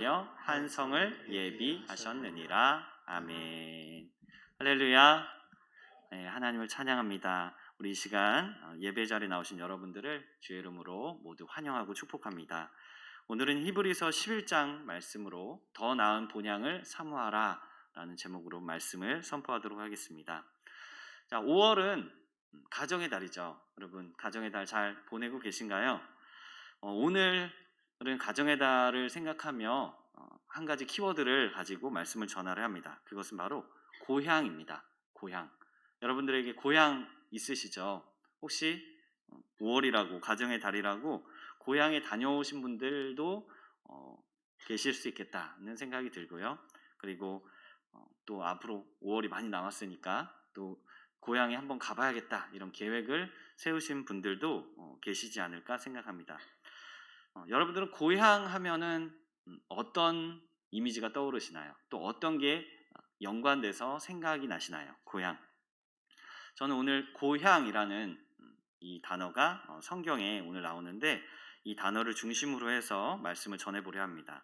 하여 한 성을 예비하셨느니라. 아멘. 할렐루야. 네, 하나님을 찬양합니다. 우리 이 시간 예배 자리에 나오신 여러분들을 주의 이름으로 모두 환영하고 축복합니다. 오늘은 히브리서 11장 말씀으로 더 나은 본향을 사모하라 라는 제목으로 말씀을 선포하도록 하겠습니다. 자, 5월은 가정의 달이죠. 여러분, 가정의 달 잘 보내고 계신가요? 오늘은 가정의 달을 생각하며 한 가지 키워드를 가지고 말씀을 전하려 합니다. 그것은 바로 고향입니다. 고향. 여러분들에게 고향 있으시죠? 혹시 5월이라고 가정의 달이라고 고향에 다녀오신 분들도 계실 수 있겠다는 생각이 들고요. 그리고 또 앞으로 5월이 많이 남았으니까 또 고향에 한번 가봐야겠다 이런 계획을 세우신 분들도 계시지 않을까 생각합니다. 여러분들은 고향 하면은 어떤 이미지가 떠오르시나요? 또 어떤 게 연관돼서 생각이 나시나요? 고향. 저는 오늘 고향이라는 이 단어가 성경에 오늘 나오는데 이 단어를 중심으로 해서 말씀을 전해보려 합니다.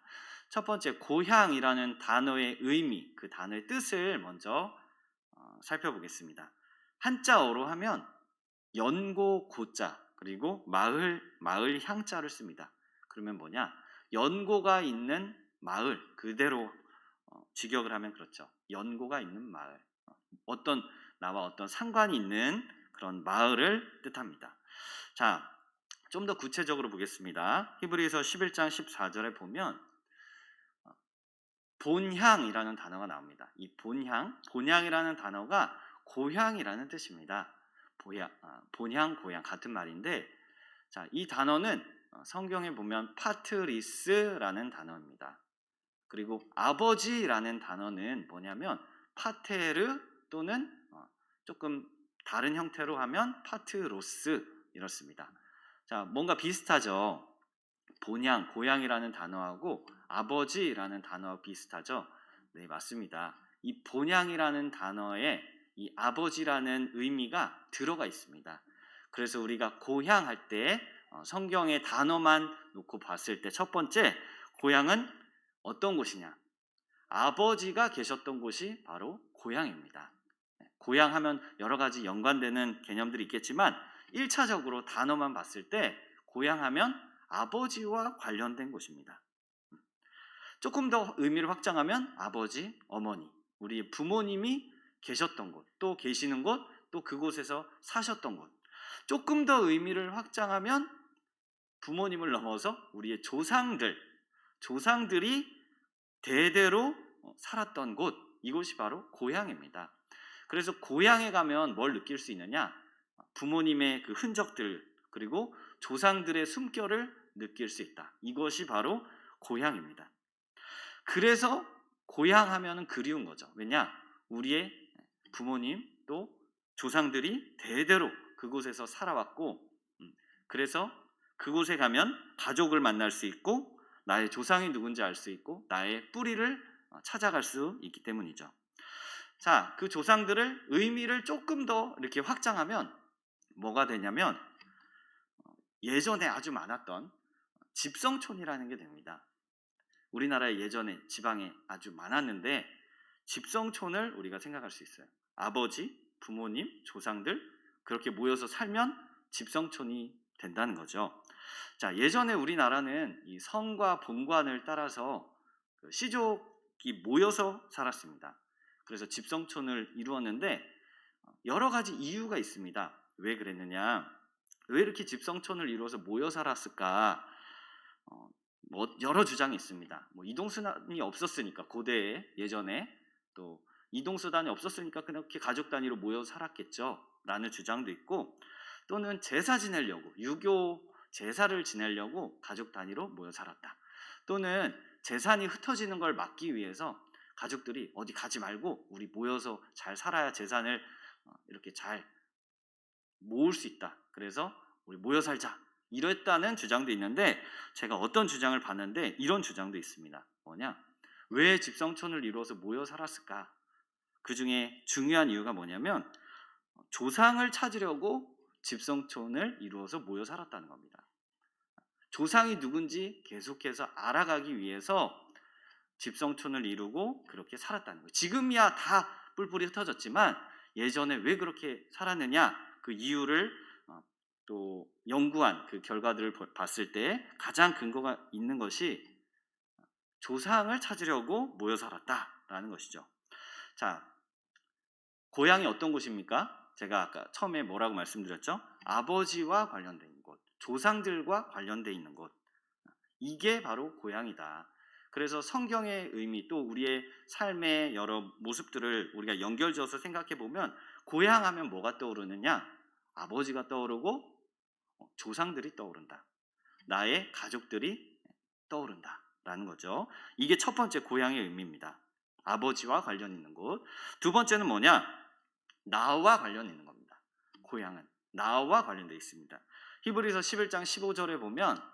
첫 번째, 고향이라는 단어의 의미, 그 단어의 뜻을 먼저 살펴보겠습니다. 한자어로 하면 연고 고자 그리고 마을 향자를 씁니다. 그러면 뭐냐? 연고가 있는 마을, 그대로 직역을 하면 그렇죠. 연고가 있는 마을, 어떤 나와 어떤 상관이 있는 그런 마을을 뜻합니다. 자, 좀 더 구체적으로 보겠습니다. 히브리서 11장 14절에 보면 본향이라는 단어가 나옵니다. 이 본향이라는 단어가 고향이라는 뜻입니다. 본향, 고향 같은 말인데, 자, 이 단어는 성경에 보면 파트리스라는 단어입니다. 그리고 아버지라는 단어는 뭐냐면 파테르 또는 조금 다른 형태로 하면 파트로스 이렇습니다. 자, 뭔가 비슷하죠. 본향, 고향이라는 단어하고 아버지라는 단어와 비슷하죠. 네, 맞습니다. 이 본향이라는 단어에 이 아버지라는 의미가 들어가 있습니다. 그래서 우리가 고향 할 때 성경의 단어만 놓고 봤을 때 첫 번째, 고향은 어떤 곳이냐? 아버지가 계셨던 곳이 바로 고향입니다. 고향 하면 여러 가지 연관되는 개념들이 있겠지만 1차적으로 단어만 봤을 때 고향 하면 아버지와 관련된 곳입니다. 조금 더 의미를 확장하면 아버지, 어머니, 우리 부모님이 계셨던 곳, 또 계시는 곳, 또 그곳에서 사셨던 곳. 조금 더 의미를 확장하면 부모님을 넘어서 우리의 조상들이 대대로 살았던 곳, 이곳이 바로 고향입니다. 그래서 고향에 가면 뭘 느낄 수 있느냐? 부모님의 그 흔적들, 그리고 조상들의 숨결을 느낄 수 있다. 이것이 바로 고향입니다. 그래서 고향 하면은 그리운 거죠. 왜냐? 우리의 부모님 또 조상들이 대대로 그곳에서 살아왔고, 그래서 그곳에 가면 가족을 만날 수 있고 나의 조상이 누군지 알 수 있고 나의 뿌리를 찾아갈 수 있기 때문이죠. 자, 그 조상들을 의미를 조금 더 이렇게 확장하면 뭐가 되냐면 예전에 아주 많았던 집성촌이라는 게 됩니다. 우리나라에 예전에 지방에 아주 많았는데 집성촌을 우리가 생각할 수 있어요. 아버지, 부모님, 조상들 그렇게 모여서 살면 집성촌이 된다는 거죠. 자, 예전에 우리나라는 이 성과 본관을 따라서 시족이 모여서 살았습니다. 그래서 집성촌을 이루었는데 여러 가지 이유가 있습니다. 왜 그랬느냐? 왜 이렇게 집성촌을 이루어서 모여 살았을까? 여러 주장이 있습니다. 이동수단이 없었으니까 고대에 예전에 또 이동수단이 없었으니까 그렇게 가족 단위로 모여 살았겠죠 라는 주장도 있고, 또는 제사 지내려고 유교 제사를 지내려고 가족 단위로 모여 살았다. 또는 재산이 흩어지는 걸 막기 위해서 가족들이 어디 가지 말고 우리 모여서 잘 살아야 재산을 이렇게 잘 모을 수 있다. 그래서 우리 모여 살자. 이랬다는 주장도 있는데 제가 어떤 주장을 봤는데 이런 주장도 있습니다. 뭐냐? 왜 집성촌을 이루어서 모여 살았을까? 그 중에 중요한 이유가 뭐냐면 조상을 찾으려고 집성촌을 이루어서 모여 살았다는 겁니다. 조상이 누군지 계속해서 알아가기 위해서 집성촌을 이루고 그렇게 살았다는 거예요. 지금이야 다 뿔뿔이 흩어졌지만 예전에 왜 그렇게 살았느냐, 그 이유를 또 연구한 그 결과들을 봤을 때 가장 근거가 있는 것이 조상을 찾으려고 모여 살았다라는 것이죠. 자, 고향이 어떤 곳입니까? 제가 아까 처음에 뭐라고 말씀드렸죠? 아버지와 관련된 곳, 조상들과 관련돼 있는 곳. 이게 바로 고향이다. 그래서 성경의 의미, 또 우리의 삶의 여러 모습들을 우리가 연결지어서 생각해 보면 고향하면 뭐가 떠오르느냐? 아버지가 떠오르고 조상들이 떠오른다. 나의 가족들이 떠오른다 라는 거죠. 이게 첫 번째 고향의 의미입니다. 아버지와 관련 있는 곳. 두 번째는 뭐냐? 나와 관련 있는 겁니다. 고향은 나와 관련되어 있습니다. 히브리서 11장 15절에 보면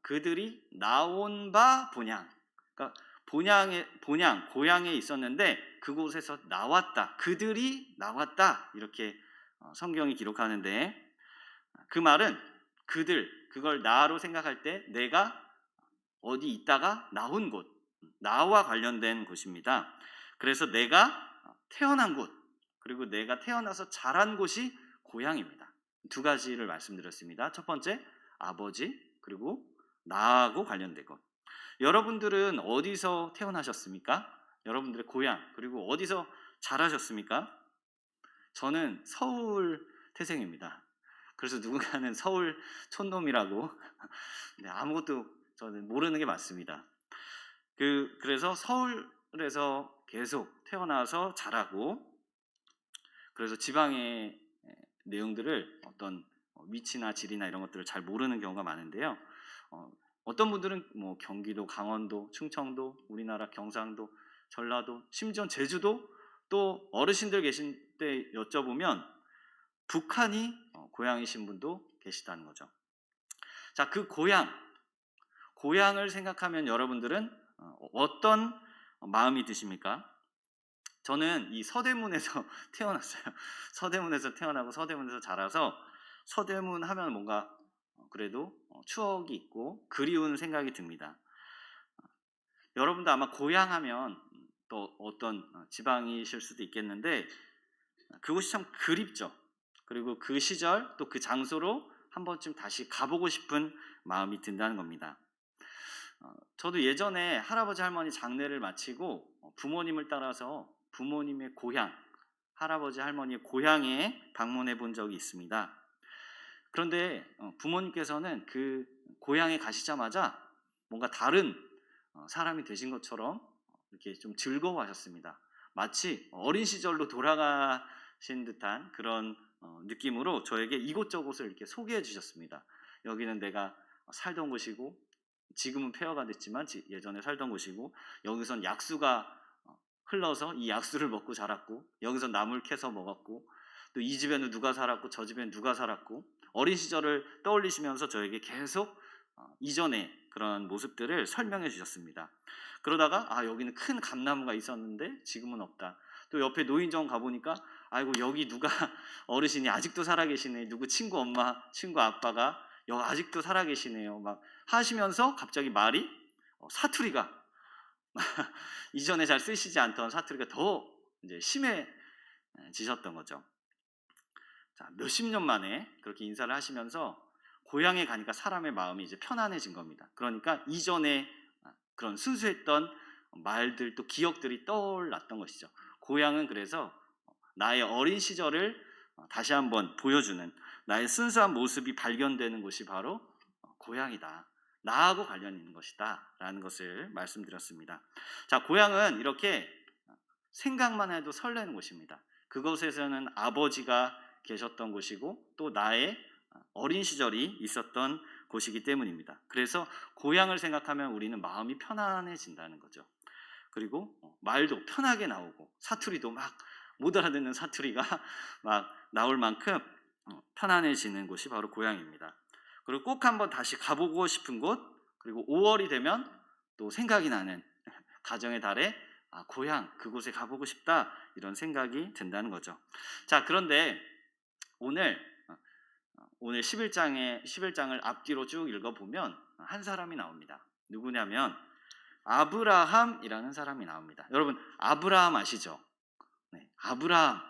그들이 나온 바 본향, 그러니까 고향에 있었는데 그곳에서 나왔다, 그들이 나왔다, 이렇게 성경이 기록하는데, 그 말은 그걸 나로 생각할 때 내가 어디 있다가 나온 곳, 나와 관련된 곳입니다. 그래서 내가 태어난 곳, 그리고 내가 태어나서 자란 곳이 고향입니다. 두 가지를 말씀드렸습니다. 첫 번째, 아버지, 그리고 나하고 관련된 것. 여러분들은 어디서 태어나셨습니까? 여러분들의 고향, 그리고 어디서 자라셨습니까? 저는 서울 태생입니다. 그래서 누군가는 서울 촌놈이라고 네, 아무것도 저는 모르는 게 맞습니다. 그래서 서울에서 계속 태어나서 자라고, 그래서 지방의 내용들을 어떤 위치나 지리나 이런 것들을 잘 모르는 경우가 많은데요. 어떤 분들은 뭐 경기도, 강원도, 충청도, 우리나라 경상도, 전라도, 심지어 제주도, 또 어르신들 계신 때 여쭤보면 북한이 고향이신 분도 계시다는 거죠. 자, 그 고향을 생각하면 여러분들은 어떤 마음이 드십니까? 저는 이 서대문에서 태어났어요. 서대문에서 태어나고 서대문에서 자라서 서대문 하면 뭔가 그래도 추억이 있고 그리운 생각이 듭니다. 여러분도 아마 고향하면 또 어떤 지방이실 수도 있겠는데 그곳이 참 그립죠. 그리고 그 시절 또 그 장소로 한 번쯤 다시 가보고 싶은 마음이 든다는 겁니다. 저도 예전에 할아버지 할머니 장례를 마치고 부모님을 따라서 부모님의 고향, 할아버지 할머니의 고향에 방문해 본 적이 있습니다. 그런데 부모님께서는 그 고향에 가시자마자 뭔가 다른 사람이 되신 것처럼 이렇게 좀 즐거워하셨습니다. 마치 어린 시절로 돌아가신 듯한 그런 느낌으로 저에게 이곳저곳을 이렇게 소개해 주셨습니다. 여기는 내가 살던 곳이고, 지금은 폐허가 됐지만 예전에 살던 곳이고, 여기선 약수가 흘러서 이 약수를 먹고 자랐고, 여기서 나물 캐서 먹었고, 또 이 집에는 누가 살았고 저 집에는 누가 살았고, 어린 시절을 떠올리시면서 저에게 계속 이전의 그런 모습들을 설명해 주셨습니다. 그러다가 여기는 큰 감나무가 있었는데 지금은 없다. 또 옆에 노인정 가보니까 아이고 여기 누가 어르신이 아직도 살아계시네, 누구 친구 엄마 친구 아빠가 여기 아직도 살아계시네요 막 하시면서 갑자기 말이 사투리가 이전에 잘 쓰시지 않던 사투리가 더 이제 심해지셨던 거죠. 자, 몇십 년 만에 그렇게 인사를 하시면서 고향에 가니까 사람의 마음이 이제 편안해진 겁니다. 그러니까 이전에 그런 순수했던 말들, 또 기억들이 떠올랐던 것이죠. 고향은 그래서 나의 어린 시절을 다시 한번 보여주는, 나의 순수한 모습이 발견되는 곳이 바로 고향이다, 나하고 관련 있는 것이다 라는 것을 말씀드렸습니다. 자, 고향은 이렇게 생각만 해도 설레는 곳입니다. 그곳에서는 아버지가 계셨던 곳이고 또 나의 어린 시절이 있었던 곳이기 때문입니다. 그래서 고향을 생각하면 우리는 마음이 편안해진다는 거죠. 그리고 말도 편하게 나오고 사투리도 막 못 알아듣는 사투리가 막 나올 만큼 편안해지는 곳이 바로 고향입니다. 그리고 꼭 한번 다시 가보고 싶은 곳, 그리고 5월이 되면 또 생각이 나는 가정의 달에 고향 그곳에 가보고 싶다, 이런 생각이 든다는 거죠. 자, 그런데 오늘 11장을 앞뒤로 쭉 읽어보면 한 사람이 나옵니다. 누구냐면 아브라함이라는 사람이 나옵니다. 여러분 아브라함 아시죠? 네, 아브라함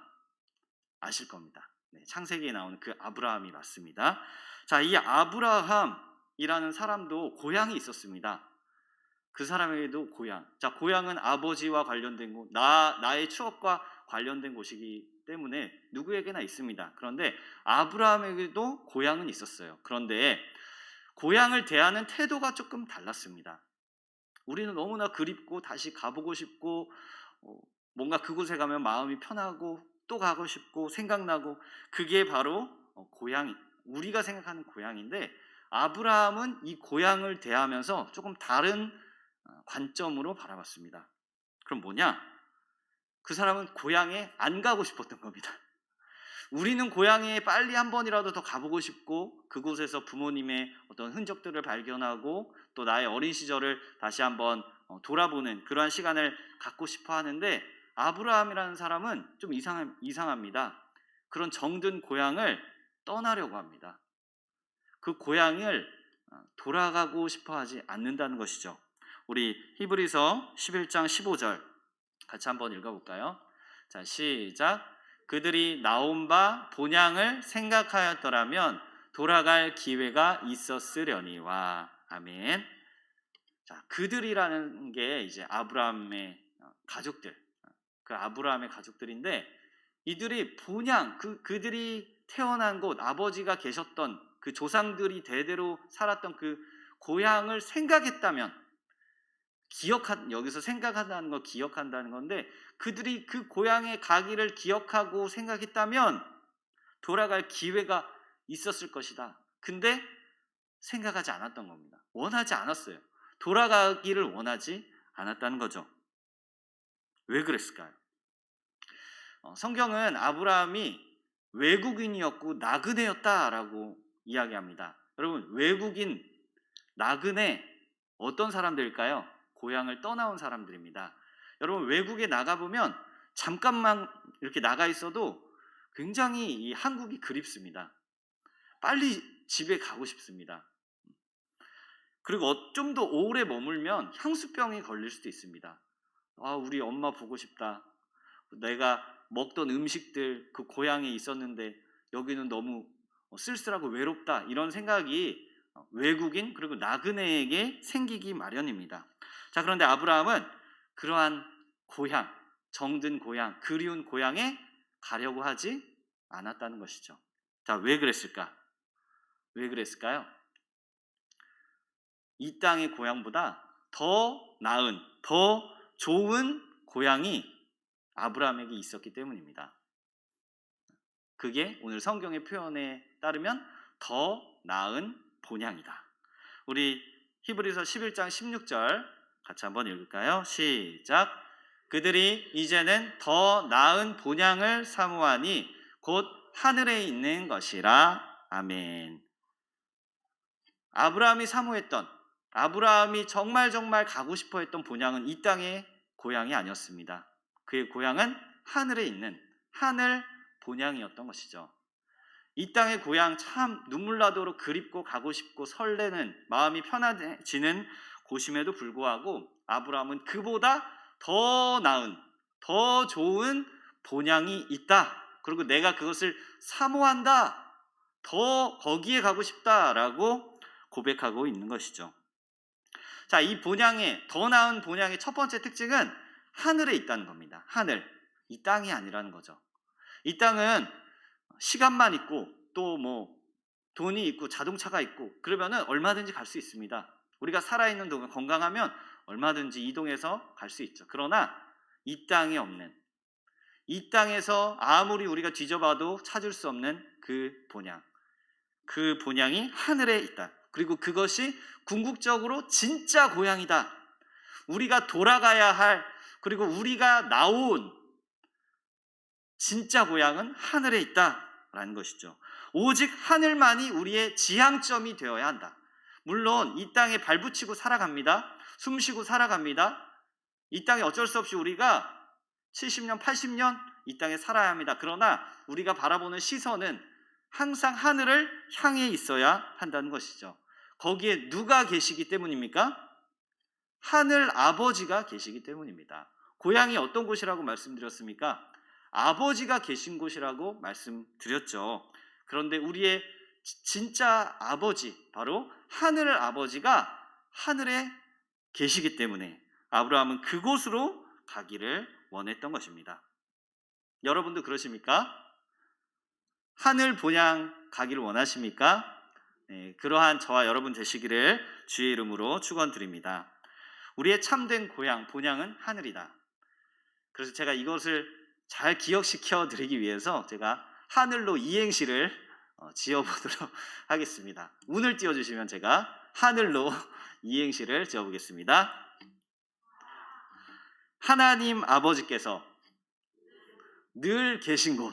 아실 겁니다. 네, 창세기에 나오는 그 아브라함이 맞습니다. 자, 이 아브라함이라는 사람도 고향이 있었습니다. 그 사람에게도 고향. 자, 고향은 아버지와 관련된 곳, 나의 추억과 관련된 곳이기 때문에 누구에게나 있습니다. 그런데 아브라함에게도 고향은 있었어요. 그런데 고향을 대하는 태도가 조금 달랐습니다. 우리는 너무나 그립고 다시 가보고 싶고 뭔가 그곳에 가면 마음이 편하고 또 가고 싶고 생각나고 그게 바로 고향, 우리가 생각하는 고향인데 아브라함은 이 고향을 대하면서 조금 다른 관점으로 바라봤습니다. 그럼 뭐냐? 그 사람은 고향에 안 가고 싶었던 겁니다. 우리는 고향에 빨리 한 번이라도 더 가보고 싶고 그곳에서 부모님의 어떤 흔적들을 발견하고 또 나의 어린 시절을 다시 한번 돌아보는 그러한 시간을 갖고 싶어 하는데 아브라함이라는 사람은 좀 이상합니다. 그런 정든 고향을 떠나려고 합니다. 그 고향을 돌아가고 싶어 하지 않는다는 것이죠. 우리 히브리서 11장 15절 같이 한번 읽어볼까요? 자, 시작. 그들이 나온 바 본향을 생각하였더라면 돌아갈 기회가 있었으려니와. 아멘. 자, 그들이라는 게 이제 아브라함의 가족들, 그 아브라함의 가족들인데 이들이 본향, 그들이 태어난 곳, 아버지가 계셨던 그 조상들이 대대로 살았던 그 고향을 생각했다면 여기서 생각한다는 거 기억한다는 건데 그들이 그 고향에 가기를 기억하고 생각했다면 돌아갈 기회가 있었을 것이다. 근데 생각하지 않았던 겁니다. 원하지 않았어요. 돌아가기를 원하지 않았다는 거죠. 왜 그랬을까요? 성경은 아브라함이 외국인이었고 나그네였다라고 이야기합니다. 여러분 외국인, 나그네 어떤 사람들일까요? 고향을 떠나온 사람들입니다. 여러분 외국에 나가보면 잠깐만 이렇게 나가 있어도 굉장히 이 한국이 그립습니다. 빨리 집에 가고 싶습니다. 그리고 좀 더 오래 머물면 향수병이 걸릴 수도 있습니다. 아, 우리 엄마 보고 싶다. 내가 먹던 음식들 그 고향에 있었는데 여기는 너무 쓸쓸하고 외롭다. 이런 생각이 외국인 그리고 나그네에게 생기기 마련입니다. 자, 그런데 아브라함은 그러한 고향, 정든 고향, 그리운 고향에 가려고 하지 않았다는 것이죠. 자, 왜 그랬을까? 왜 그랬을까요? 이 땅의 고향보다 더 나은, 더 좋은 고향이 아브라함에게 있었기 때문입니다. 그게 오늘 성경의 표현에 따르면 더 나은 본향이다. 우리 히브리서 11장 16절 같이 한번 읽을까요? 시작. 그들이 이제는 더 나은 본향을 사모하니 곧 하늘에 있는 것이라. 아멘. 아브라함이 사모했던, 아브라함이 정말 가고 싶어 했던 본향은 이 땅의 고향이 아니었습니다. 그의 고향은 하늘에 있는 하늘 본향이었던 것이죠. 이 땅의 고향 참 눈물 나도록 그립고 가고 싶고 설레는 마음이 편안해지는 곳임에도 불구하고 아브라함은 그보다 더 나은, 더 좋은 본향이 있다. 그리고 내가 그것을 사모한다. 더 거기에 가고 싶다라고 고백하고 있는 것이죠. 자, 이 본향의, 더 나은 본향의 첫 번째 특징은 하늘에 있다는 겁니다. 하늘. 이 땅이 아니라는 거죠. 이 땅은 시간만 있고 또 돈이 있고 자동차가 있고 그러면은 얼마든지 갈 수 있습니다. 우리가 살아있는 동안 건강하면 얼마든지 이동해서 갈 수 있죠. 그러나 이 땅에 없는, 이 땅에서 아무리 우리가 뒤져봐도 찾을 수 없는 그 본향, 그 본향이 하늘에 있다. 그리고 그것이 궁극적으로 진짜 고향이다. 우리가 돌아가야 할, 그리고 우리가 나온 진짜 고향은 하늘에 있다라는 것이죠. 오직 하늘만이 우리의 지향점이 되어야 한다. 물론 이 땅에 발붙이고 살아갑니다. 숨쉬고 살아갑니다. 이 땅에 어쩔 수 없이 우리가 70년, 80년 이 땅에 살아야 합니다. 그러나 우리가 바라보는 시선은 항상 하늘을 향해 있어야 한다는 것이죠. 거기에 누가 계시기 때문입니까? 하늘 아버지가 계시기 때문입니다. 고향이 어떤 곳이라고 말씀드렸습니까? 아버지가 계신 곳이라고 말씀드렸죠. 그런데 우리의 진짜 아버지, 바로 하늘 아버지가 하늘에 계시기 때문에 아브라함은 그곳으로 가기를 원했던 것입니다. 여러분도 그러십니까? 하늘 본향 가기를 원하십니까? 네, 그러한 저와 여러분 되시기를 주의 이름으로 축원드립니다. 우리의 참된 고향, 본향은 하늘이다. 그래서 제가 이것을 잘 기억시켜 드리기 위해서 제가 하늘로 이행시를 지어보도록 하겠습니다. 운을 띄워주시면 제가 하늘로 이행시를 지어보겠습니다. 하나님 아버지께서 늘 계신 곳,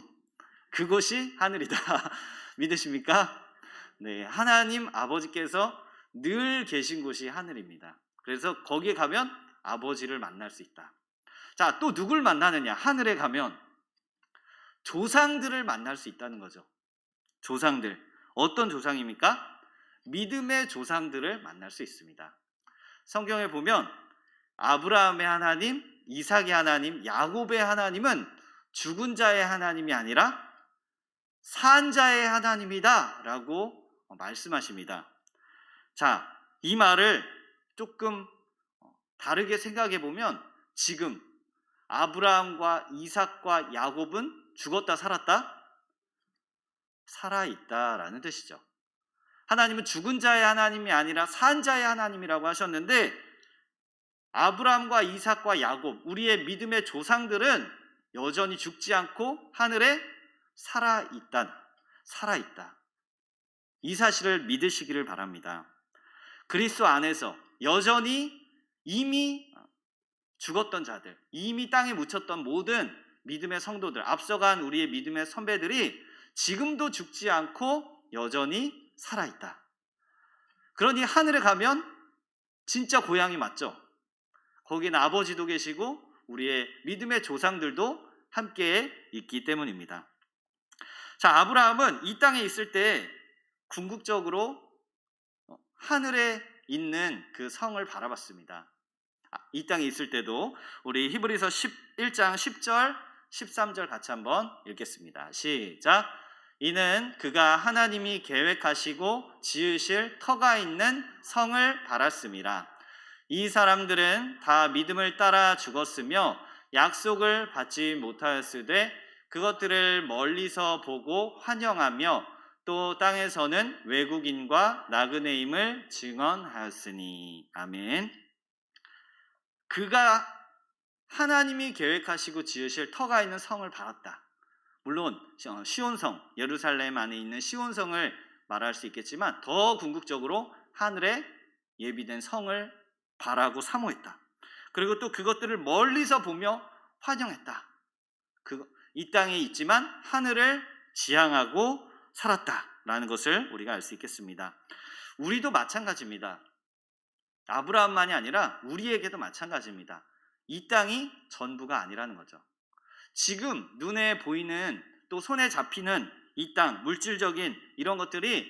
그곳이 하늘이다. 믿으십니까? 네, 하나님 아버지께서 늘 계신 곳이 하늘입니다. 그래서 거기에 가면 아버지를 만날 수 있다. 자, 또 누굴 만나느냐? 하늘에 가면 조상들을 만날 수 있다는 거죠. 조상들. 어떤 조상입니까? 믿음의 조상들을 만날 수 있습니다. 성경에 보면 아브라함의 하나님, 이삭의 하나님, 야곱의 하나님은 죽은 자의 하나님이 아니라 산 자의 하나님이다 라고 말씀하십니다. 자, 이 말을 조금 다르게 생각해 보면 지금 아브라함과 이삭과 야곱은 죽었다 살았다? 살아있다라는 뜻이죠. 하나님은 죽은 자의 하나님이 아니라 산 자의 하나님이라고 하셨는데 아브라함과 이삭과 야곱, 우리의 믿음의 조상들은 여전히 죽지 않고 하늘에 살아있다. 이 사실을 믿으시기를 바랍니다. 그리스도 안에서 여전히 이미 죽었던 자들, 이미 땅에 묻혔던 모든 믿음의 성도들, 앞서간 우리의 믿음의 선배들이 지금도 죽지 않고 여전히 살아있다. 그러니 하늘에 가면 진짜 고향이 맞죠? 거기는 아버지도 계시고 우리의 믿음의 조상들도 함께 있기 때문입니다. 자, 아브라함은 이 땅에 있을 때 궁극적으로 하늘에 있는 그 성을 바라봤습니다. 이 땅에 있을 때도 우리 히브리서 11장 10절 13절 같이 한번 읽겠습니다. 시작. 이는 그가 하나님이 계획하시고 지으실 터가 있는 성을 바랐습니다. 이 사람들은 다 믿음을 따라 죽었으며 약속을 받지 못하였으되 그것들을 멀리서 보고 환영하며 또 땅에서는 외국인과 나그네임을 증언하였으니. 아멘. 그가 하나님이 계획하시고 지으실 터가 있는 성을 바랐다. 물론 시온성, 예루살렘 안에 있는 시온성을 말할 수 있겠지만 더 궁극적으로 하늘에 예비된 성을 바라고 사모했다. 그리고 또 그것들을 멀리서 보며 환영했다. 이 땅에 있지만 하늘을 지향하고 살았다라는 것을 우리가 알 수 있겠습니다. 우리도 마찬가지입니다. 아브라함만이 아니라 우리에게도 마찬가지입니다. 이 땅이 전부가 아니라는 거죠. 지금 눈에 보이는 또 손에 잡히는 이 땅, 물질적인 이런 것들이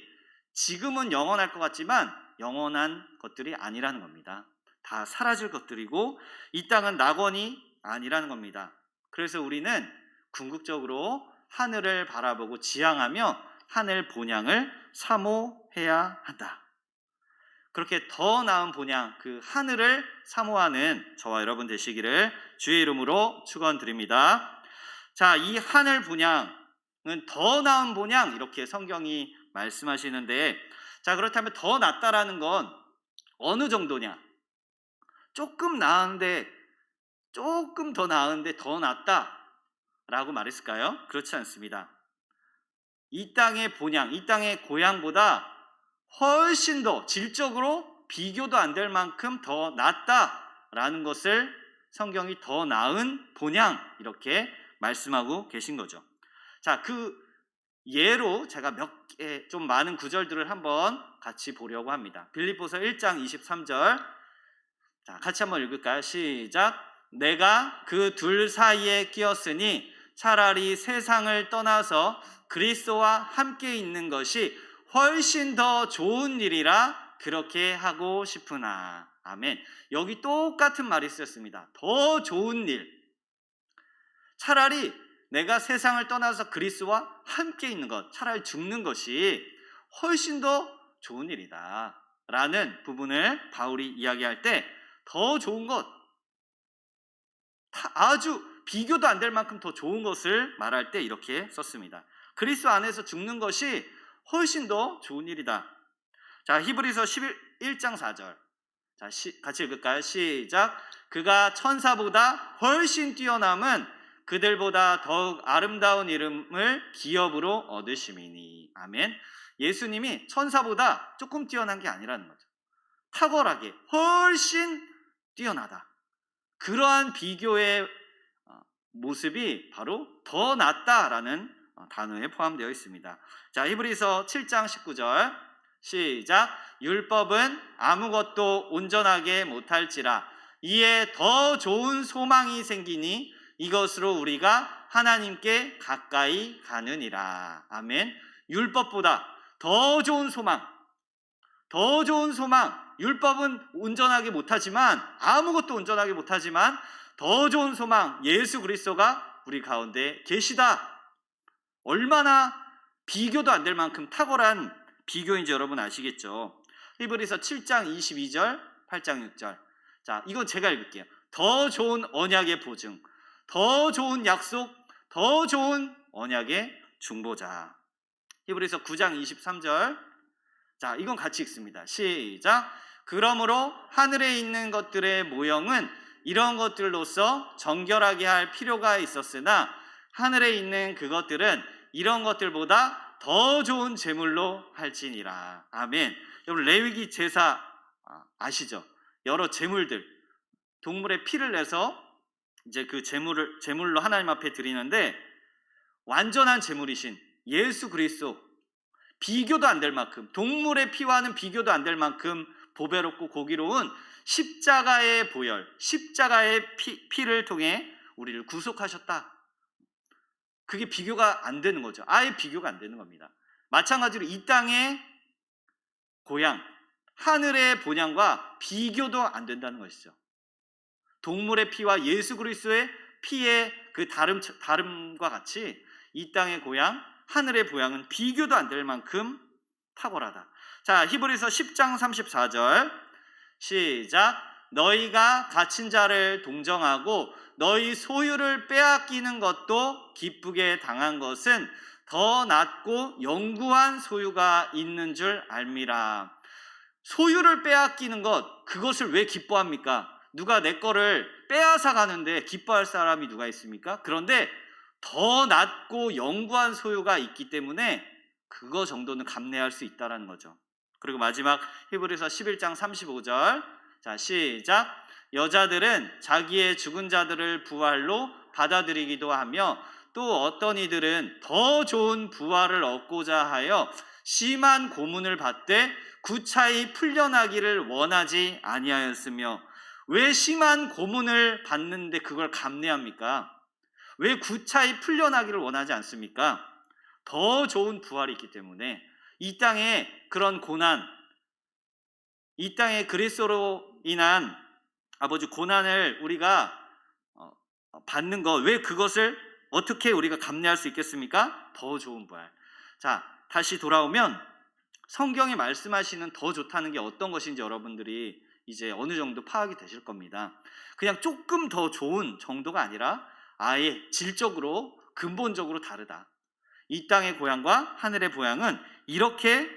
지금은 영원할 것 같지만 영원한 것들이 아니라는 겁니다. 다 사라질 것들이고 이 땅은 낙원이 아니라는 겁니다. 그래서 우리는 궁극적으로 하늘을 바라보고 지향하며 하늘 본향을 사모해야 한다. 그렇게 더 나은 본향, 그 하늘을 사모하는 저와 여러분 되시기를 주의 이름으로 축원드립니다. 자, 이 하늘 본향은 더 나은 본향 이렇게 성경이 말씀하시는데, 자, 그렇다면 더 낫다라는 건 어느 정도냐? 조금 나은데, 조금 더 나은데 더 낫다라고 말했을까요? 그렇지 않습니다. 이 땅의 본향, 이 땅의 고향보다 훨씬 더 질적으로 비교도 안 될 만큼 더 낫다라는 것을 성경이 더 나은 본향 이렇게 말씀하고 계신 거죠. 자, 그 예로 제가 몇 개 좀 많은 구절들을 한번 같이 보려고 합니다. 빌립보서 1장 23절. 자, 같이 한번 읽을까요? 시작. 내가 그 둘 사이에 끼었으니 차라리 세상을 떠나서 그리스도와 함께 있는 것이 훨씬 더 좋은 일이라 그렇게 하고 싶으나. 아멘. 여기 똑같은 말이 쓰였습니다. 더 좋은 일. 차라리 내가 세상을 떠나서 그리스도와 함께 있는 것, 차라리 죽는 것이 훨씬 더 좋은 일이다 라는 부분을 바울이 이야기할 때 더 좋은 것, 아주 비교도 안 될 만큼 더 좋은 것을 말할 때 이렇게 썼습니다. 그리스도 안에서 죽는 것이 훨씬 더 좋은 일이다. 자, 히브리서 11장 4절. 자, 같이 읽을까요? 시작. 그가 천사보다 훨씬 뛰어남은 그들보다 더욱 아름다운 이름을 기업으로 얻으심이니. 아멘. 예수님이 천사보다 조금 뛰어난 게 아니라는 거죠. 탁월하게 훨씬 뛰어나다. 그러한 비교의 모습이 바로 더 낫다라는 단어에 포함되어 있습니다. 자, 히브리서 7장 19절 시작. 율법은 아무것도 온전하게 못할지라 이에 더 좋은 소망이 생기니 이것으로 우리가 하나님께 가까이 가느니라. 아멘. 율법보다 더 좋은 소망, 더 좋은 소망. 율법은 온전하게 못하지만, 아무것도 온전하게 못하지만 더 좋은 소망, 예수 그리스도가 우리 가운데 계시다. 얼마나 비교도 안 될 만큼 탁월한 비교인지 여러분 아시겠죠? 히브리서 7장 22절, 8장 6절. 자, 이건 제가 읽을게요. 더 좋은 언약의 보증, 더 좋은 약속, 더 좋은 언약의 중보자. 히브리서 9장 23절. 자, 이건 같이 읽습니다. 시작. 그러므로 하늘에 있는 것들의 모형은 이런 것들로서 정결하게 할 필요가 있었으나 하늘에 있는 그것들은 이런 것들보다 더 좋은 제물로 할지니라. 아멘. 여러분, 레위기 제사 아시죠? 여러 제물들, 동물의 피를 내서 이제 그 제물로 하나님 앞에 드리는데, 완전한 제물이신 예수 그리스도, 비교도 안 될 만큼, 동물의 피와는 비교도 안 될 만큼 보배롭고 고기로운 십자가의 보혈, 십자가의 피를 통해 우리를 구속하셨다. 그게 비교가 안 되는 거죠. 아예 비교가 안 되는 겁니다. 마찬가지로 이 땅의 고향, 하늘의 본향과 비교도 안 된다는 것이죠. 동물의 피와 예수 그리스도의 피의 그 다름과 같이 이 땅의 고향, 하늘의 보향은 비교도 안 될 만큼 탁월하다. 자, 히브리서 10장 34절 시작. 너희가 갇힌 자를 동정하고 너희 소유를 빼앗기는 것도 기쁘게 당한 것은 더 낫고 영구한 소유가 있는 줄 알미라. 소유를 빼앗기는 것, 그것을 왜 기뻐합니까? 누가 내 거를 빼앗아 가는데 기뻐할 사람이 누가 있습니까? 그런데 더 낫고 영구한 소유가 있기 때문에 그거 정도는 감내할 수 있다는 거죠. 그리고 마지막 히브리서 11장 35절. 자, 시작. 여자들은 자기의 죽은 자들을 부활로 받아들이기도 하며 또 어떤 이들은 더 좋은 부활을 얻고자 하여 심한 고문을 받되 구차히 풀려나기를 원하지 아니하였으며. 왜 심한 고문을 받는데 그걸 감내합니까? 왜 구차히 풀려나기를 원하지 않습니까? 더 좋은 부활이 있기 때문에. 이 땅에 그런 고난, 이 땅에 그리스도로 인한 아버지 고난을 우리가 받는 것, 왜 그것을 어떻게 우리가 감내할 수 있겠습니까? 더 좋은 부활. 자, 다시 돌아오면 성경이 말씀하시는 더 좋다는 게 어떤 것인지 여러분들이 이제 어느 정도 파악이 되실 겁니다. 그냥 조금 더 좋은 정도가 아니라 아예 질적으로 근본적으로 다르다. 이 땅의 고향과 하늘의 보향은 이렇게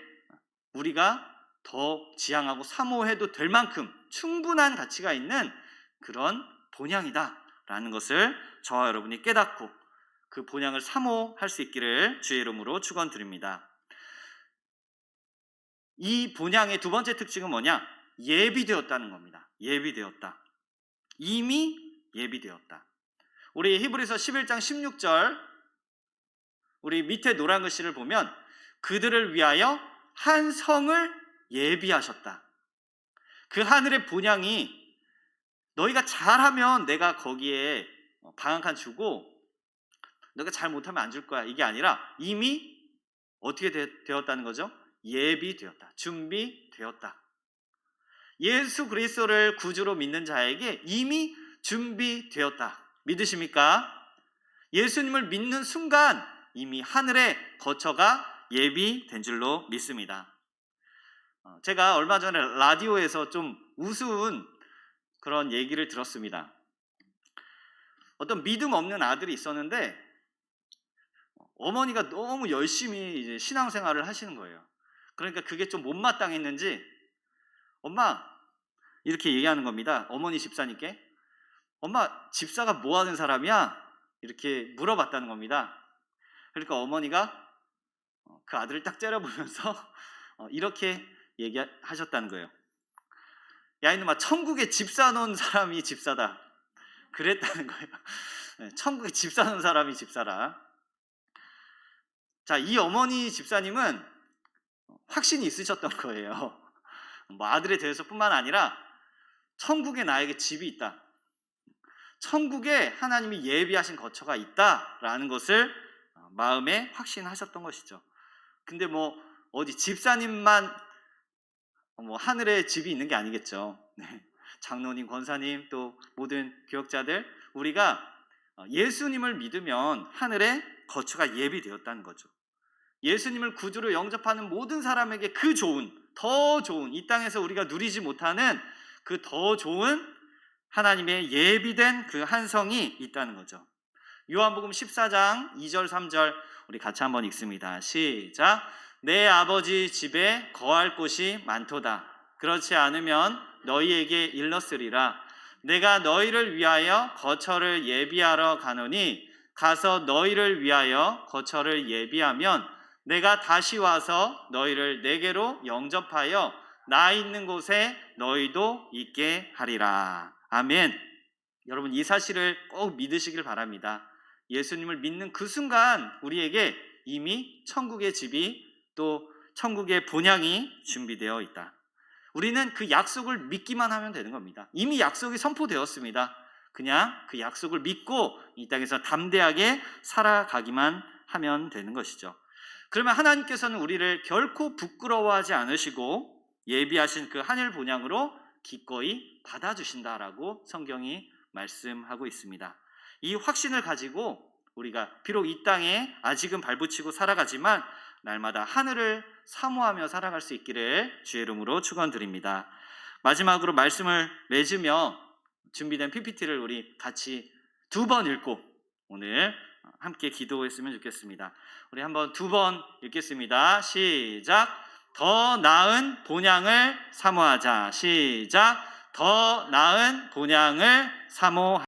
우리가 더 지향하고 사모해도 될 만큼 충분한 가치가 있는 그런 본향이다 라는 것을 저와 여러분이 깨닫고 그 본향을 사모할 수 있기를 주의 이름으로 축원드립니다. 이 본향의 두 번째 특징은 뭐냐? 예비되었다는 겁니다. 예비되었다. 이미 예비되었다. 우리 히브리서 11장 16절 우리 밑에 노란 글씨를 보면 그들을 위하여 한 성을 예비하셨다. 그 하늘의 본향이 너희가 잘하면 내가 거기에 방 한 칸 주고 너가 잘 못하면 안 줄 거야. 이게 아니라 이미 어떻게 되었다는 거죠? 예비되었다. 준비되었다. 예수 그리스도를 구주로 믿는 자에게 이미 준비되었다. 믿으십니까? 예수님을 믿는 순간 이미 하늘의 거처가 예비된 줄로 믿습니다. 제가 얼마 전에 라디오에서 좀 우스운 그런 얘기를 들었습니다. 어떤 믿음 없는 아들이 있었는데 어머니가 너무 열심히 이제 신앙생활을 하시는 거예요. 그러니까 그게 좀 못마땅했는지 엄마 이렇게 얘기하는 겁니다. 어머니 집사님께 엄마 집사가 뭐 하는 사람이야? 이렇게 물어봤다는 겁니다. 그러니까 어머니가 그 아들을 딱 째려보면서 이렇게 얘기하셨다는 거예요. 야 이놈아 천국에 집 사놓은 사람이 집사다. 그랬다는 거예요. 천국에 집 사놓은 사람이 집사라. 자, 이 어머니 집사님은 확신이 있으셨던 거예요. 뭐 아들에 대해서뿐만 아니라 천국에 나에게 집이 있다. 천국에 하나님이 예비하신 거처가 있다라는 것을 마음에 확신하셨던 것이죠. 근데 뭐 어디 집사님만 뭐 하늘에 집이 있는 게 아니겠죠. 장로님, 권사님, 또 모든 교역자들 우리가 예수님을 믿으면 하늘에 거처가 예비되었다는 거죠. 예수님을 구주로 영접하는 모든 사람에게 그 좋은, 더 좋은 이 땅에서 우리가 누리지 못하는 그 더 좋은 하나님의 예비된 그 한성이 있다는 거죠. 요한복음 14장 2절 3절 우리 같이 한번 읽습니다. 시작. 내 아버지 집에 거할 곳이 많도다. 그렇지 않으면 너희에게 일렀으리라. 내가 너희를 위하여 거처를 예비하러 가노니 가서 너희를 위하여 거처를 예비하면 내가 다시 와서 너희를 내게로 영접하여 나 있는 곳에 너희도 있게 하리라. 아멘. 여러분 이 사실을 꼭 믿으시길 바랍니다. 예수님을 믿는 그 순간 우리에게 이미 천국의 집이 또 천국의 본향이 준비되어 있다. 우리는 그 약속을 믿기만 하면 되는 겁니다. 이미 약속이 선포되었습니다. 그냥 그 약속을 믿고 이 땅에서 담대하게 살아가기만 하면 되는 것이죠. 그러면 하나님께서는 우리를 결코 부끄러워하지 않으시고 예비하신 그 하늘 본향으로 기꺼이 받아주신다라고 성경이 말씀하고 있습니다. 이 확신을 가지고 우리가 비록 이 땅에 아직은 발붙이고 살아가지만 날마다 하늘을 사모하며 살아갈 수 있기를 주의 이름으로 축원드립니다. 마지막으로 말씀을 맺으며 준비된 PPT를 우리 같이 2번 읽고 오늘 함께 기도했으면 좋겠습니다. 우리 한번 2번 읽겠습니다. 시작. 더 나은 본향을 사모하자. 시작. 더 나은 본향을 사모하자.